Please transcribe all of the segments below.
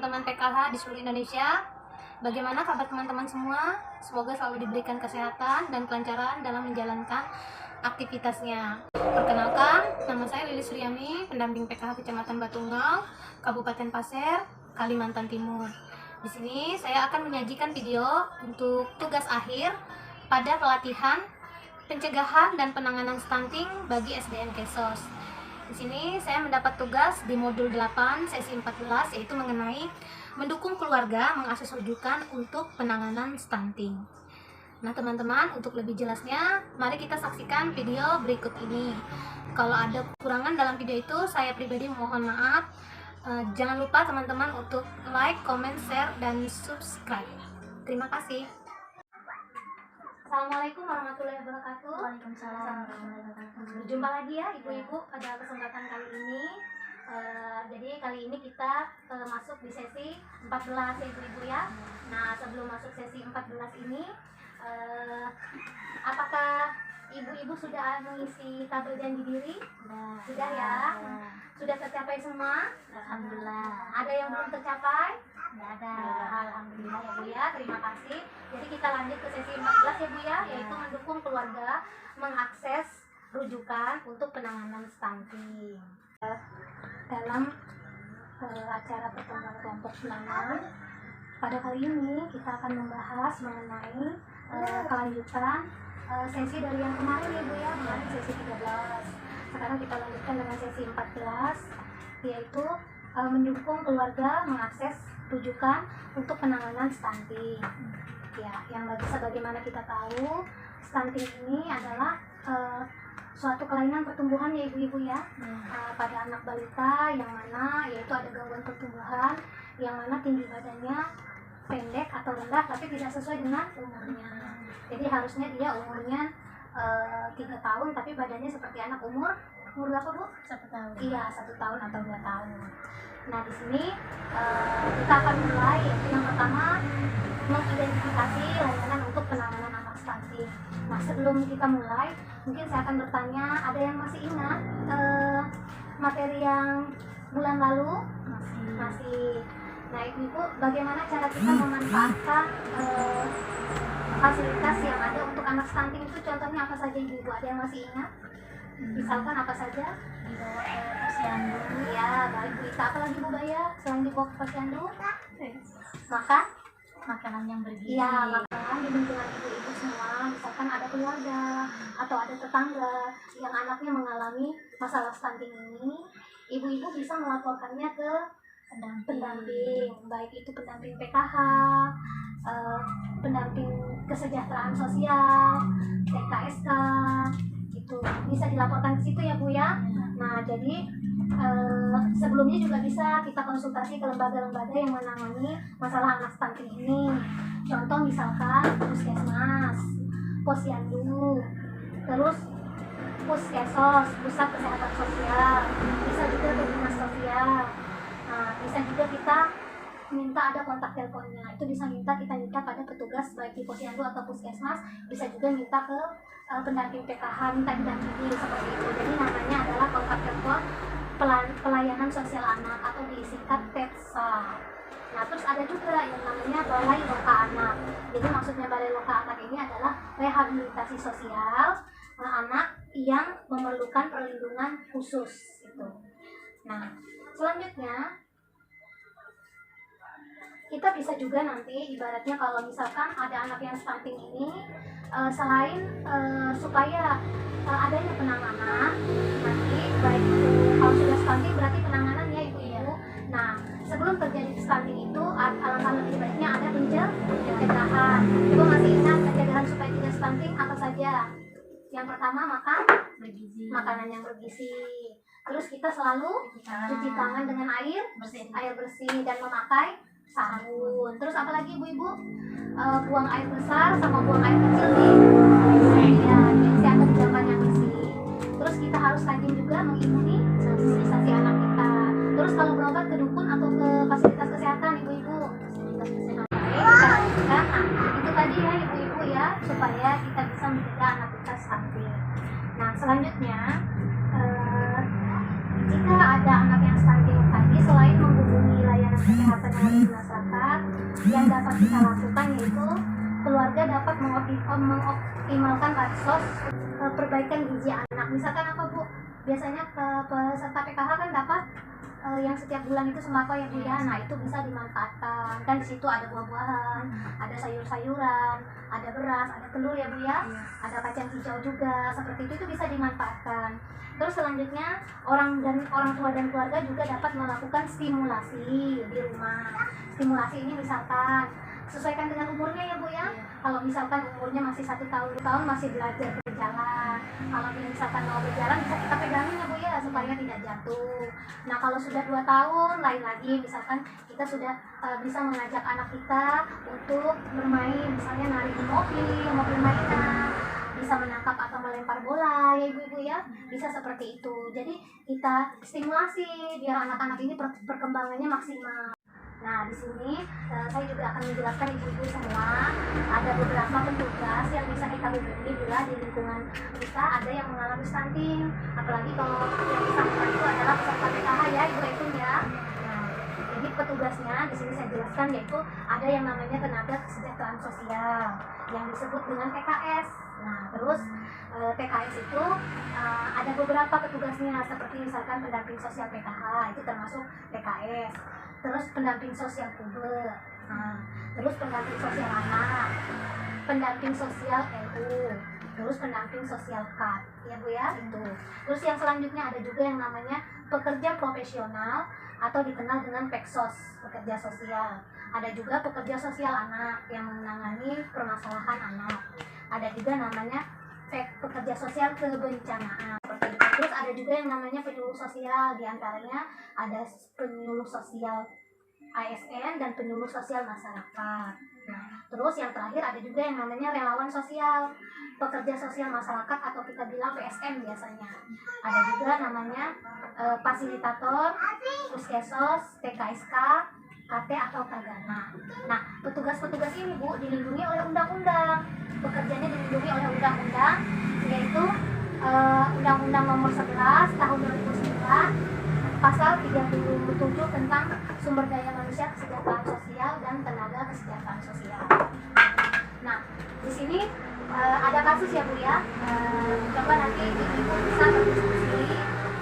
teman-teman PKH di seluruh Indonesia. Bagaimana kabar teman-teman semua? Semoga selalu diberikan kesehatan dan kelancaran dalam menjalankan aktivitasnya. Perkenalkan, nama saya Lilis Suryani, pendamping PKH Kecamatan Batunggal, Kabupaten Pasir, Kalimantan Timur. Di sini saya akan menyajikan video untuk tugas akhir pada pelatihan pencegahan dan penanganan stunting bagi SDN Kesos. Di sini saya mendapat tugas di modul 8 sesi 14, yaitu mengenai mendukung keluarga mengakses rujukan untuk penanganan stunting. Nah teman-teman, untuk lebih jelasnya mari kita saksikan video berikut ini. Kalau ada kekurangan dalam video itu, saya pribadi mohon maaf. Jangan lupa teman-teman untuk like, comment, share, dan subscribe. Terima kasih. Assalamualaikum warahmatullahi wabarakatuh. Waalaikumsalam warahmatullahi wabarakatuh. Berjumpa lagi ya ibu-ibu pada kesempatan kali ini. Jadi kali ini kita masuk di sesi 14 ya ibu-ibu ya. Nah sebelum masuk sesi 14 ini, apakah ibu-ibu sudah mengisi tabel janji diri? Sudah ya? Sudah tercapai semua? Alhamdulillah. Ada yang belum tercapai? Tidak ada. Alhamdulillah ya Bu ya, terima kasih. Jadi kita lanjut ke sesi 14 ya Bu ya, yaitu mendukung keluarga mengakses rujukan untuk penanganan stunting. Dalam acara pertemuan kelompok penanganan, pada kali ini kita akan membahas mengenai kelanjutan sesi dari yang kemarin ya Bu ya, kemarin sesi 13. Sekarang kita lanjutkan dengan sesi 14, yaitu mendukung keluarga mengakses rujukan untuk penanganan stunting. Ya, yang sebagaimana kita tahu, stunting ini adalah suatu kelainan pertumbuhan ya ibu-ibu ya, pada anak balita, yang mana yaitu ada gangguan pertumbuhan, yang mana tinggi badannya pendek atau rendah tapi tidak sesuai dengan umurnya. Jadi harusnya dia umurnya 3 tahun tapi badannya seperti anak umur berapa Bu? 1 tahun. Iya, 1 tahun atau 2 tahun. Nah di sini kita akan mulai, yaitu yang pertama mengidentifikasi layanan untuk penanganan anak stunting. Nah sebelum kita mulai, mungkin saya akan bertanya, ada yang masih ingat materi yang bulan lalu? Masih. Nah ibu, bagaimana cara kita memanfaatkan fasilitas yang ada untuk anak stunting itu? Contohnya apa saja ibu? Ada yang masih ingat? Misalkan apa saja? Dibawa ke posyandu. Ya, baik Bu Ita. Apa lagi Bu Baya selain dibawa ke posyandu? Makanan yang bergizi. Iya, makanan di lingkungan ibu-ibu semua. Misalkan ada keluarga atau ada tetangga yang anaknya mengalami masalah stunting ini, ibu-ibu bisa melaporkannya ke pendamping, baik itu pendamping PKH, pendamping kesejahteraan sosial, TKSK, itu bisa dilaporkan ke situ ya Bu ya. Nah jadi sebelumnya juga bisa kita konsultasi ke lembaga-lembaga yang menangani masalah anak stunting ini. Contoh misalkan puskesmas, posyandu, terus puskesos, pusat kesehatan sosial, bisa juga ke dinas sosial. Nah bisa juga kita minta ada kontak teleponnya, itu bisa kita minta pada petugas baik di posyandu atau puskesmas, bisa juga minta ke pendamping PKH, minta didampingi seperti itu. Jadi namanya adalah kontak telepon pelayanan sosial anak atau disingkat PETSA. Nah terus ada juga yang namanya Balai Loka Anak. Jadi maksudnya Balai Loka Anak ini adalah rehabilitasi sosial anak yang memerlukan perlindungan khusus itu. Nah selanjutnya kita bisa juga nanti ibaratnya kalau misalkan ada anak yang stunting ini, selain supaya adanya penanganan nanti, baik itu kalau sudah stunting berarti penanganan ya ibu-ibu. Nah sebelum terjadi stunting itu alangkah lebih baiknya ada pencegahan. Ibu masih ingat pencegahan supaya tidak stunting apa saja? Yang pertama Bergizi. makanan yang bergizi. Terus kita selalu cuci tangan dengan air bersih dan memakai sabun. Terus apalagi ibu-ibu? Buang air besar sama buang air kecil ya, atau di tempat yang bersih. Terus kita harus rajin juga mengimunisasi anak kita. Terus kalau berobat ke dukun atau ke fasilitas kesehatan ibu-ibu, itu tadi ya ibu-ibu ya, supaya kita bisa mencegah anak kita stunting. Nah selanjutnya jika ada anak yang stunting tadi, selain menghubungi layanan kesehatan menangani masyarakat yang dapat kita lakukan yaitu keluarga dapat mengoptimalkan bansos perbaikan gizi anak. Misalkan apa Bu? Biasanya peserta PKH kan dapat yang setiap bulan itu sembako ya Bu ya. Nah itu bisa dimanfaatkan. Kan di situ ada buah-buahan, ada sayur-sayuran, ada beras, ada telur ya Bu ya. Ada kacang hijau juga. Seperti itu bisa dimanfaatkan. Terus selanjutnya orang tua dan keluarga juga dapat melakukan stimulasi di rumah. Stimulasi ini misalkan sesuaikan dengan umurnya ya Bu ya. Kalau misalkan umurnya masih 1 tahun masih belajar berjalan. Kalau misalkan mau berjalan bisa kita pegangin ya Bu ya supaya tidak jatuh. Nah kalau sudah 2 tahun lain lagi, misalkan kita sudah bisa mengajak anak kita untuk bermain, misalnya narik di mobil mainan, bisa menangkap atau melempar bola ya ibu-ibu ya, bisa seperti itu. Jadi kita stimulasi biar anak-anak ini perkembangannya maksimal. Nah, di sini saya juga akan menjelaskan ibu-ibu semua ada beberapa petugas yang bisa kita hubungi bila di lingkungan kita ada yang mengalami stunting. Apalagi kalau yang bersangkutan itu adalah peserta PKH ya, Ibu Etun ya. Nah, jadi petugasnya di sini saya jelaskan yaitu ada yang namanya tenaga kesejahteraan sosial yang disebut dengan TKS. Nah, terus TKS itu ada beberapa petugasnya seperti misalkan pendamping sosial PKH itu termasuk TKS. Terus pendamping sosial puber, terus pendamping sosial anak, pendamping sosial LU, terus pendamping sosial KAT, ya Bu ya itu. Terus yang selanjutnya ada juga yang namanya pekerja profesional atau dikenal dengan PEKSOS, pekerja sosial. Ada juga pekerja sosial anak yang menangani permasalahan anak. Ada juga namanya pekerja sosial kebencanaan. Terus ada juga yang namanya penyuluh sosial, diantaranya ada penyuluh sosial ASN dan penyuluh sosial masyarakat. Nah, terus yang terakhir ada juga yang namanya relawan sosial, pekerja sosial masyarakat atau kita bilang PSM biasanya. Ada juga namanya fasilitator, puskesos, TKSK, KT atau Tagana. Nah, petugas-petugas ini Bu dilindungi oleh undang-undang. Pekerjaannya dilindungi oleh undang-undang, yaitu Undang-Undang Nomor 11 Tahun 2009 Pasal 37 tentang Sumber Daya Manusia Kesejahteraan Sosial dan Tenaga Kesejahteraan Sosial. Nah, di sini ada kasus ya Bu ya. Coba nanti Ibu bisa berdiskusi.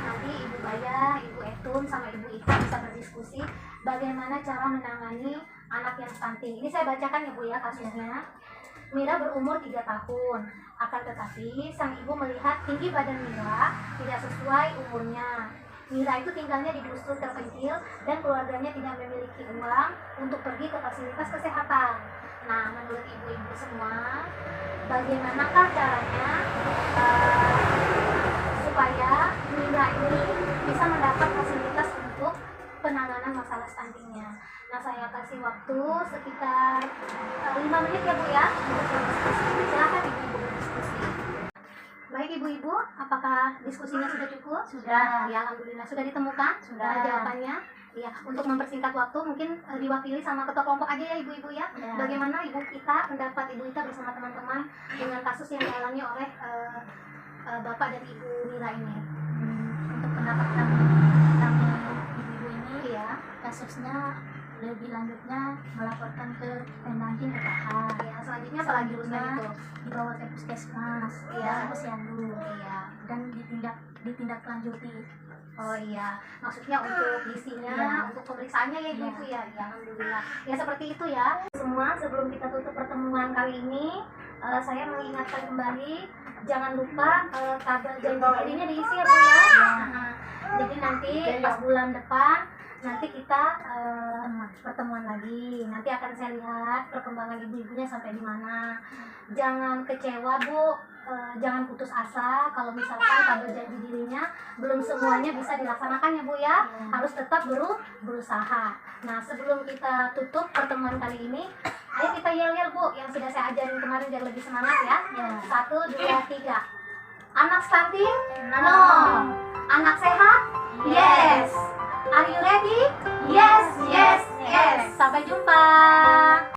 Nanti Ibu Baya, Ibu Etun sama Ibu Ita bisa berdiskusi bagaimana cara menangani anak yang stunting. Ini saya bacakan ya Bu ya kasusnya. Mira berumur 3 tahun, akan tetapi sang ibu melihat tinggi badan Mira tidak sesuai umurnya. Mira itu tinggalnya di dusun terpencil dan keluarganya tidak memiliki uang untuk pergi ke fasilitas kesehatan. Nah, menurut ibu-ibu semua, bagaimanakah caranya supaya Mira ini bisa mendapat fasilitas untuk penanganan masalah stuntingnya? Nah, saya kasih waktu sekitar 5 menit ya Bu ya untuk berdiskusi. Silakan ibu-ibu berdiskusi. Baik ibu-ibu, apakah diskusinya sudah cukup? Sudah. Ya, alhamdulillah sudah ditemukan. Sudah. Jawabannya. Ya, untuk mempersingkat waktu mungkin diwakili sama ketua kelompok aja ya ibu-ibu ya. Ya. Bagaimana ibu kita, pendapat ibu kita bersama teman-teman dengan kasus yang dialami oleh Bapak dan Ibu Mira ini? Untuk pendapat kami ibu-ibu ini, Iya. kasusnya lebih lanjutnya melaporkan ke pendamping PKH. Ya, selanjutnya apa lagi urusan itu? Dibawa ke puskesmas, Iya. posyandu, Iya. dan ditindaklanjuti. Oh iya, maksudnya untuk gizinya, Iya. untuk pemeriksaannya ya ibu Iya. ya, ya alhamdulillah. Ya seperti itu ya. Semua sebelum kita tutup pertemuan kali ini, saya mengingatkan kembali, jangan lupa tabel janji-janjinya diisi ya Bu ya. Nah, jadi nanti pas bulan depan nanti kita pertemuan lagi. Nanti akan saya lihat perkembangan ibu-ibunya sampai di mana. Jangan kecewa Bu, jangan putus asa kalau misalkan tabel janji dirinya belum semuanya bisa dilaksanakan ya Bu ya. Harus tetap berusaha. Nah, sebelum kita tutup pertemuan kali ini, ayo kita yel-yel Bu yang sudah saya ajarin kemarin biar lebih semangat ya. 1, 2, 3. Anak stunting? No. Anak sehat? Yes. Are you ready? Yes, yes, yes. Sampai jumpa.